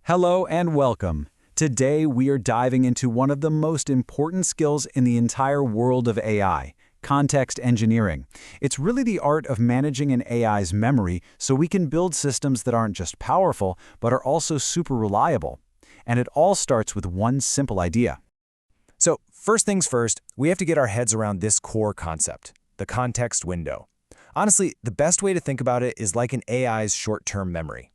Hello and welcome. Today we are diving into one of the most important skills in the entire world of AI, context engineering. It's really the art of managing an AI's memory so we can build systems that aren't just powerful, but are also super reliable. And it all starts with one simple idea. So, first things first, we have to get our heads around this core concept, the context window. Honestly, the best way to think about it is like an AI's short-term memory.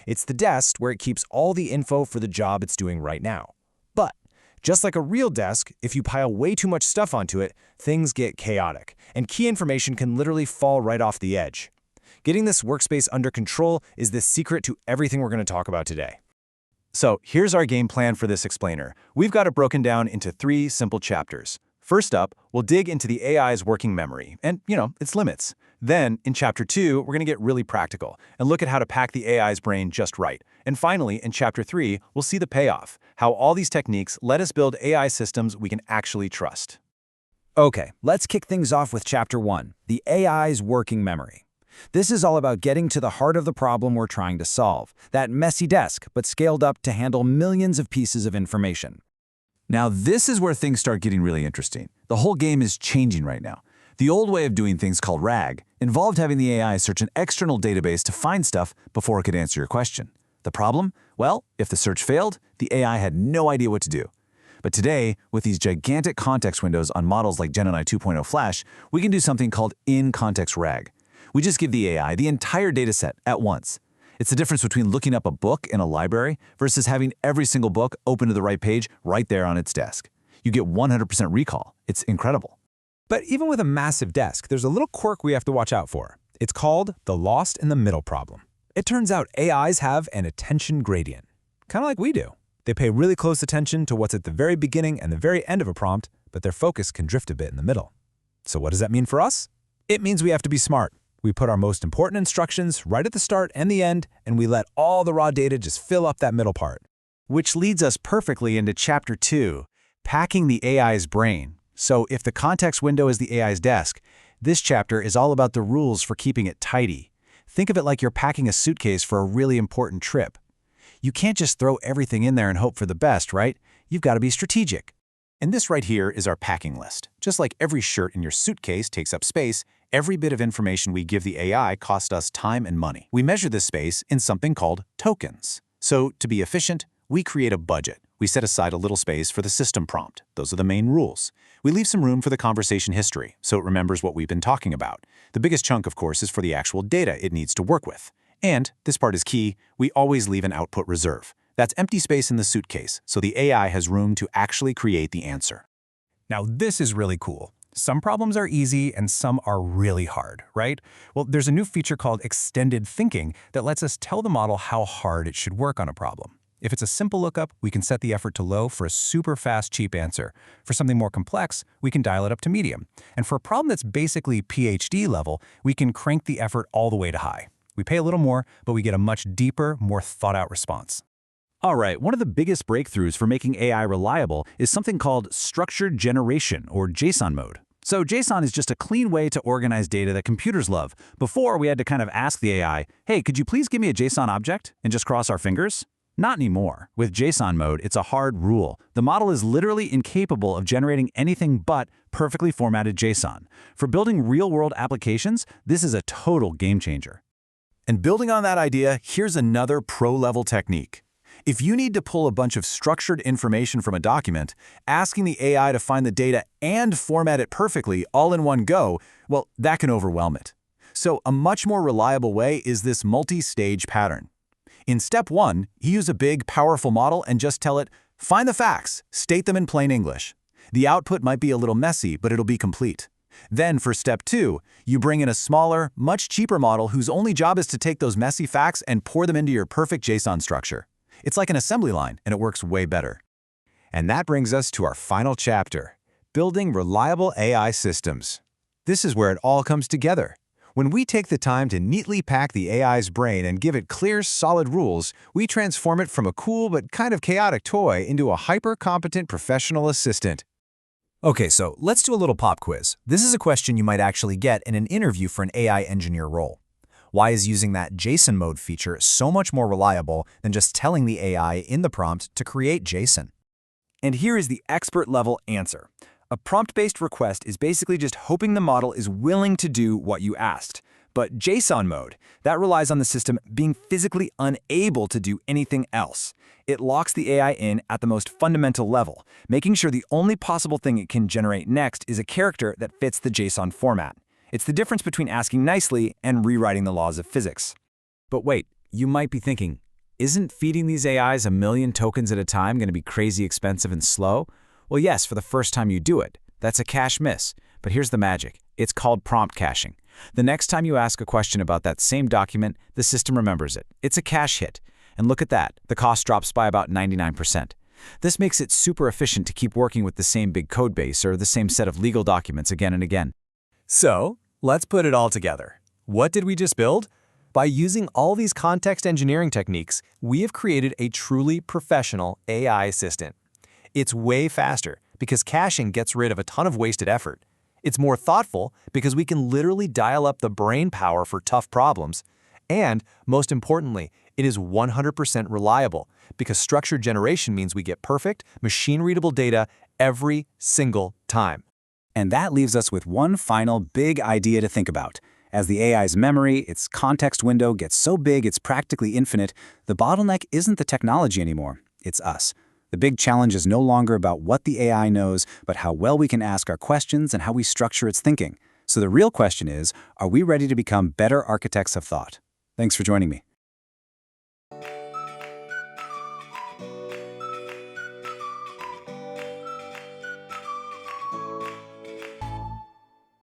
It's the desk where it keeps all the info for the job it's doing right now. But, just like a real desk, if you pile way too much stuff onto it, things get chaotic, and key information can literally fall right off the edge. Getting this workspace under control is the secret to everything we're going to talk about today. So here's our game plan for this explainer. We've got it broken down into 3 simple chapters. First up, we'll dig into the AI's working memory and, its limits. Then, in Chapter 2, we're going to get really practical and look at how to pack the AI's brain just right. And finally, in Chapter 3, we'll see the payoff, how all these techniques let us build AI systems we can actually trust. Okay, let's kick things off with Chapter 1, the AI's working memory. This is all about getting to the heart of the problem we're trying to solve, that messy desk, but scaled up to handle millions of pieces of information. Now, this is where things start getting really interesting. The whole game is changing right now. The old way of doing things, called RAG, involved having the AI search an external database to find stuff before it could answer your question. The problem? Well, if the search failed, the AI had no idea what to do. But today, with these gigantic context windows on models like Gemini 2.0 Flash, we can do something called in-context RAG. We just give the AI the entire dataset at once. It's the difference between looking up a book in a library versus having every single book open to the right page right there on its desk. You get 100% recall. It's incredible. But even with a massive desk, there's a little quirk we have to watch out for. It's called the lost in the middle problem. It turns out AIs have an attention gradient, kind of like we do. They pay really close attention to what's at the very beginning and the very end of a prompt, but their focus can drift a bit in the middle. So what does that mean for us? It means we have to be smart. We put our most important instructions right at the start and the end, and we let all the raw data just fill up that middle part. Which leads us perfectly into Chapter 2, packing the AI's brain. So if the context window is the AI's desk, this chapter is all about the rules for keeping it tidy. Think of it like you're packing a suitcase for a really important trip. You can't just throw everything in there and hope for the best, right? You've got to be strategic. And this right here is our packing list. Just like every shirt in your suitcase takes up space, every bit of information we give the AI costs us time and money. We measure this space in something called tokens. So to be efficient, we create a budget. We set aside a little space for the system prompt. Those are the main rules. We leave some room for the conversation history, so it remembers what we've been talking about. The biggest chunk, of course, is for the actual data it needs to work with. And, this part is key, we always leave an output reserve. That's empty space in the suitcase, so the AI has room to actually create the answer. Now this is really cool. Some problems are easy and some are really hard, right? Well, there's a new feature called extended thinking that lets us tell the model how hard it should work on a problem. If it's a simple lookup, we can set the effort to low for a super fast, cheap answer. For something more complex, we can dial it up to medium. And for a problem that's basically PhD level, we can crank the effort all the way to high. We pay a little more, but we get a much deeper, more thought-out response. All right, one of the biggest breakthroughs for making AI reliable is something called structured generation, or JSON mode. So JSON is just a clean way to organize data that computers love. Before, we had to kind of ask the AI, hey, could you please give me a JSON object, and just cross our fingers? Not anymore. With JSON mode, it's a hard rule. The model is literally incapable of generating anything but perfectly formatted JSON. For building real-world applications, this is a total game changer. And building on that idea, here's another pro-level technique. If you need to pull a bunch of structured information from a document, asking the AI to find the data and format it perfectly all in one go, well, that can overwhelm it. So a much more reliable way is this multi-stage pattern. In step 1, you use a big, powerful model and just tell it, find the facts, state them in plain English. The output might be a little messy, but it'll be complete. Then for step 2, you bring in a smaller, much cheaper model whose only job is to take those messy facts and pour them into your perfect JSON structure. It's like an assembly line, and it works way better. And that brings us to our final chapter, building reliable AI systems. This is where it all comes together. When we take the time to neatly pack the AI's brain and give it clear, solid rules, we transform it from a cool but kind of chaotic toy into a hyper-competent professional assistant. Okay, so let's do a little pop quiz. This is a question you might actually get in an interview for an AI engineer role. Why is using that JSON mode feature so much more reliable than just telling the AI in the prompt to create JSON? And here is the expert-level answer. A prompt-based request is basically just hoping the model is willing to do what you asked. But JSON mode, that relies on the system being physically unable to do anything else. It locks the AI in at the most fundamental level, making sure the only possible thing it can generate next is a character that fits the JSON format. It's the difference between asking nicely and rewriting the laws of physics. But wait, you might be thinking, isn't feeding these AIs a million tokens at a time going to be crazy expensive and slow? Well, yes, for the first time you do it. That's a cache miss. But here's the magic. It's called prompt caching. The next time you ask a question about that same document, the system remembers it. It's a cache hit. And look at that. The cost drops by about 99%. This makes it super efficient to keep working with the same big code base or the same set of legal documents again and again. So, let's put it all together. What did we just build? By using all these context engineering techniques, we have created a truly professional AI assistant. It's way faster because caching gets rid of a ton of wasted effort. It's more thoughtful because we can literally dial up the brain power for tough problems. And, most importantly, it is 100% reliable because structured generation means we get perfect, machine-readable data every single time. And that leaves us with one final big idea to think about. As the AI's memory, its context window gets so big it's practically infinite, the bottleneck isn't the technology anymore, it's us. The big challenge is no longer about what the AI knows, but how well we can ask our questions and how we structure its thinking. So the real question is, are we ready to become better architects of thought? Thanks for joining me.